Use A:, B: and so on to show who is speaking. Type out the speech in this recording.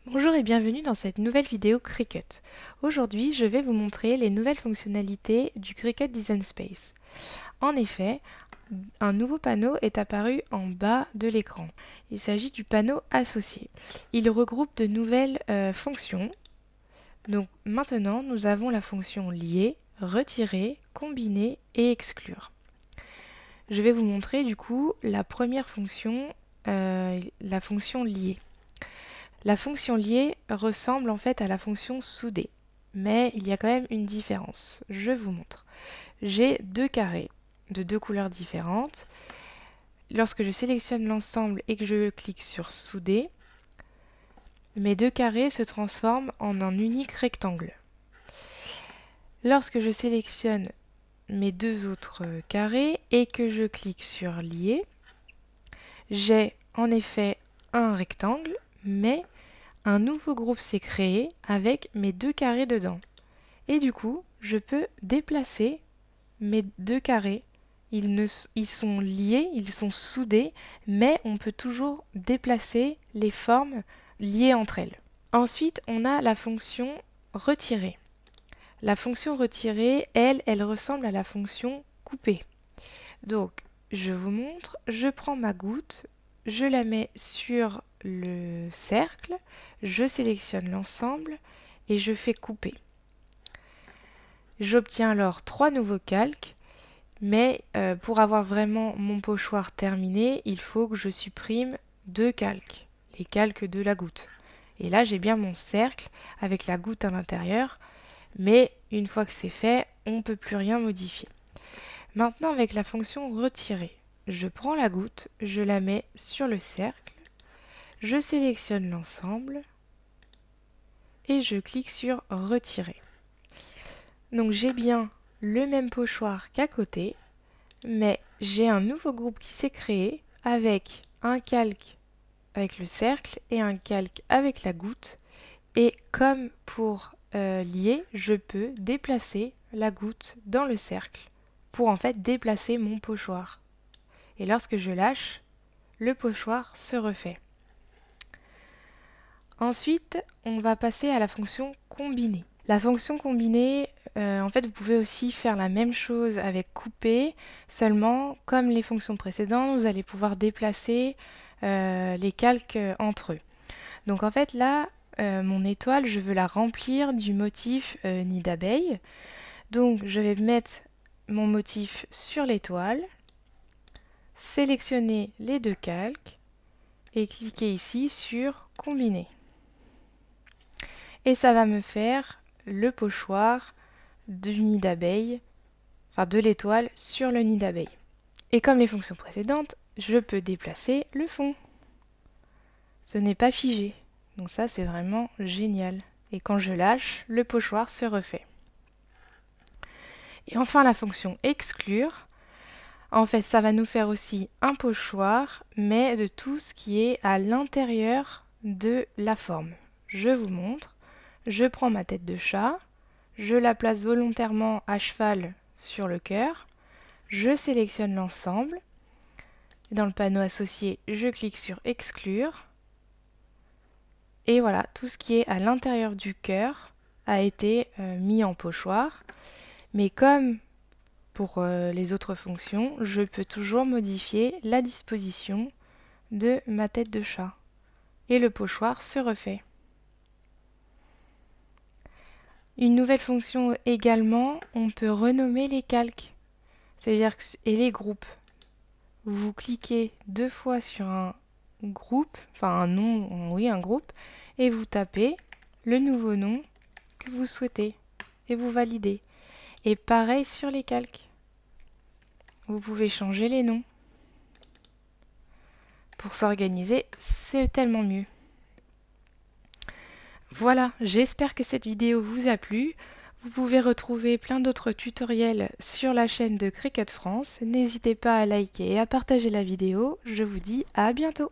A: Bonjour et bienvenue dans cette nouvelle vidéo Cricut. Aujourd'hui, je vais vous montrer les nouvelles fonctionnalités du Cricut Design Space. En effet, un nouveau panneau est apparu en bas de l'écran. Il s'agit du panneau associé. Il regroupe de nouvelles fonctions. Donc maintenant, nous avons la fonction lier, retirer, combiner et exclure. Je vais vous montrer du coup la première fonction, la fonction lier. La fonction lier ressemble en fait à la fonction souder, mais il y a quand même une différence. Je vous montre. J'ai deux carrés de deux couleurs différentes. Lorsque je sélectionne l'ensemble et que je clique sur souder, mes deux carrés se transforment en un unique rectangle. Lorsque je sélectionne mes deux autres carrés et que je clique sur lier, j'ai en effet un rectangle, mais un nouveau groupe s'est créé avec mes deux carrés dedans. Et du coup, je peux déplacer mes deux carrés. Ils sont liés, ils sont soudés, mais on peut toujours déplacer les formes liées entre elles. Ensuite, on a la fonction retirer. La fonction retirer, elle ressemble à la fonction couper. Donc, je vous montre, je prends ma goutte, je la mets sur le cercle, je sélectionne l'ensemble et je fais couper. J'obtiens alors trois nouveaux calques, mais pour avoir vraiment mon pochoir terminé, il faut que je supprime deux calques, les calques de la goutte. Et là, j'ai bien mon cercle avec la goutte à l'intérieur, mais une fois que c'est fait, on ne peut plus rien modifier. Maintenant, avec la fonction retirer, je prends la goutte, je la mets sur le cercle, je sélectionne l'ensemble et je clique sur retirer. Donc j'ai bien le même pochoir qu'à côté, mais j'ai un nouveau groupe qui s'est créé avec un calque avec le cercle et un calque avec la goutte. Et comme pour lier, je peux déplacer la goutte dans le cercle pour en fait déplacer mon pochoir. Et lorsque je lâche, le pochoir se refait. Ensuite, on va passer à la fonction combiner. La fonction combiner, en fait, vous pouvez aussi faire la même chose avec couper, seulement, comme les fonctions précédentes, vous allez pouvoir déplacer les calques entre eux. Donc en fait, là, mon étoile, je veux la remplir du motif nid d'abeille. Donc je vais mettre mon motif sur l'étoile, sélectionner les deux calques et cliquer ici sur combiner. Et ça va me faire le pochoir du nid d'abeille, enfin de l'étoile sur le nid d'abeille. Et comme les fonctions précédentes, je peux déplacer le fond. Ce n'est pas figé. Donc ça, c'est vraiment génial. Et quand je lâche, le pochoir se refait. Et enfin, la fonction exclure. En fait, ça va nous faire aussi un pochoir, mais de tout ce qui est à l'intérieur de la forme. Je vous montre. Je prends ma tête de chat, je la place volontairement à cheval sur le cœur, je sélectionne l'ensemble. Dans le panneau associé, je clique sur exclure. Et voilà, tout ce qui est à l'intérieur du cœur a été mis en pochoir. Mais comme pour les autres fonctions, je peux toujours modifier la disposition de ma tête de chat. Et le pochoir se refait. Une nouvelle fonction également, on peut renommer les calques, c'est-à-dire et les groupes. Vous cliquez deux fois sur un groupe, enfin un nom, oui un groupe, et vous tapez le nouveau nom que vous souhaitez et vous validez. Et pareil sur les calques. Vous pouvez changer les noms. Pour s'organiser, c'est tellement mieux. Voilà, j'espère que cette vidéo vous a plu. Vous pouvez retrouver plein d'autres tutoriels sur la chaîne de Cricut France. N'hésitez pas à liker et à partager la vidéo. Je vous dis à bientôt.